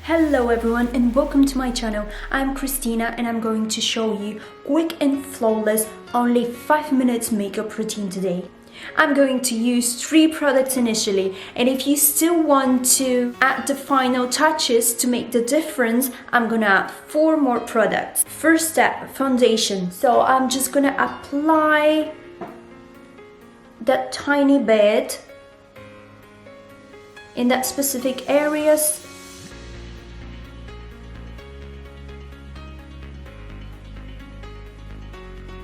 Hello everyone and welcome to my channel. I'm Christina and I'm going to show you quick and flawless, only 5 minutes makeup routine today. I'm going to use 3 products initially, and if you still want to add the final touches to make the difference, I'm gonna add 4 more products. First step, foundation. So I'm just gonna apply that tiny bit in that specific areas.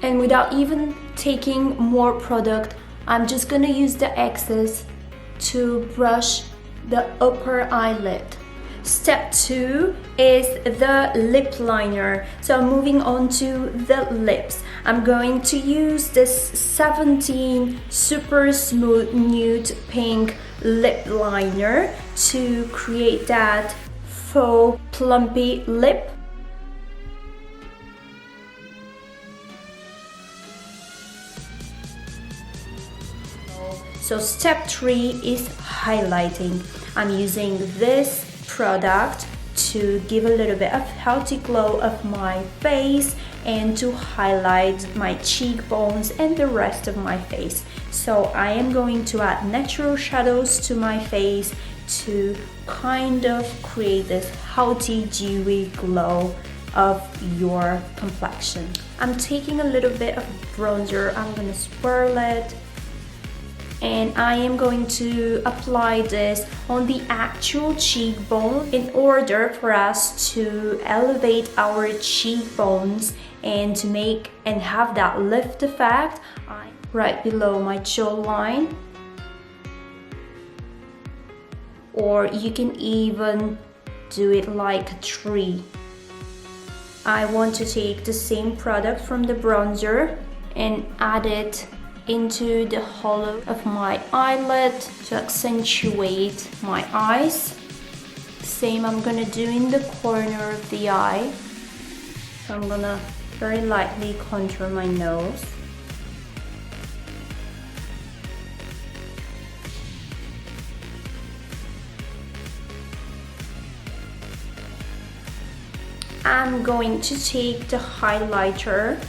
And without even taking more product, I'm just gonna use the excess to brush the upper eyelid. Step 2 is the lip liner. So I'm moving on to the lips. I'm going to use this 17 super smooth nude pink lip liner to create that faux plumpy lip. So step 3 is highlighting. I'm using this product to give a little bit of healthy glow of my face and to highlight my cheekbones and the rest of my face. So I am going to add natural shadows to my face to kind of create this healthy dewy glow of your complexion. I'm taking a little bit of bronzer. I'm gonna swirl it, and I am going to apply this on the actual cheekbone in order for us to elevate our cheekbones and to make and have that lift effect right below my jawline. Or you can even do it like a tree. I want to take the same product from the bronzer and add it into the hollow of my eyelid to accentuate my eyes. Same I'm gonna do in the corner of the eye. So I'm gonna very lightly contour my nose. I'm going to take the highlighter,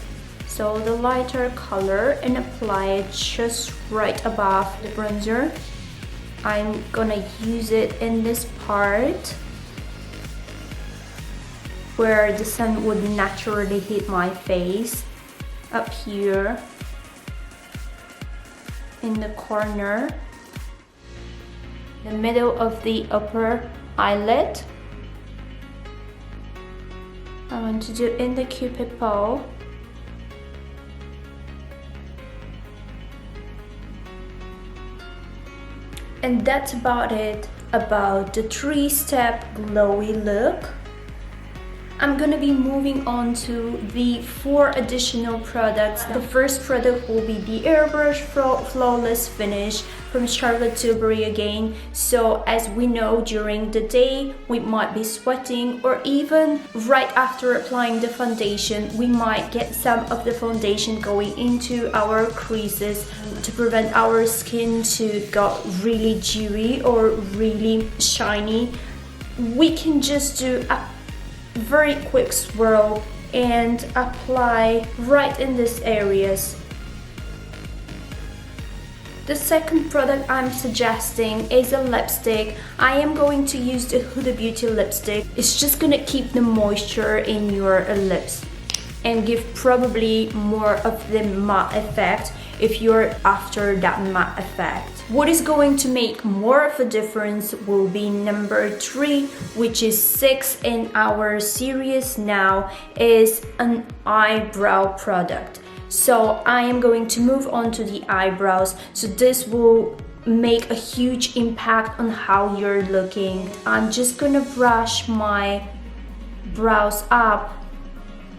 so the lighter color, and apply it just right above the bronzer. I'm gonna use it in this part where the sun would naturally hit my face, up here in the corner, the middle of the upper eyelid. I want to do in the Cupid Bow. And that's about it about the 3-step glowy look. I'm gonna be moving on to the 4 additional products. The first product will be the Airbrush Flawless Finish from Charlotte Tilbury again. So as we know, during the day we might be sweating, or even right after applying the foundation we might get some of the foundation going into our creases to prevent our skin to get really dewy or really shiny. We can just do a very quick swirl and apply right in these areas. The second product I'm suggesting is a lipstick. I am going to use the Huda Beauty lipstick. It's just gonna keep the moisture in your lips and give probably more of the matte effect if you're after that matte effect. What is going to make more of a difference will be number 3, which is 6 in our series now, is an eyebrow product. So I am going to move on to the eyebrows. So this will make a huge impact on how you're looking. I'm just gonna brush my brows up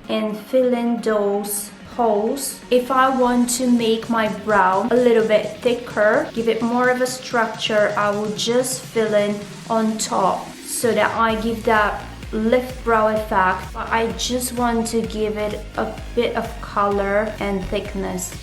and fill in those holes. If I want to make my brow a little bit thicker, give it more of a structure, I will just fill in on top so that I give that lift brow effect. But I just want to give it a bit of color and thickness.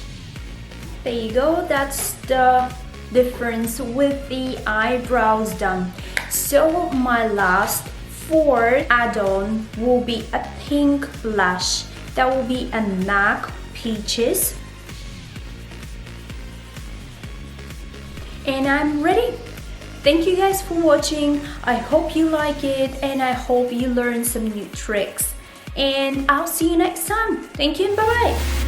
There you go, that's the difference with the eyebrows done. So my last fourth add-on will be a pink blush. That will be a MAC Peaches. And I'm ready. Thank you guys for watching. I hope you like it and I hope you learn some new tricks. And I'll see you next time. Thank you and bye-bye.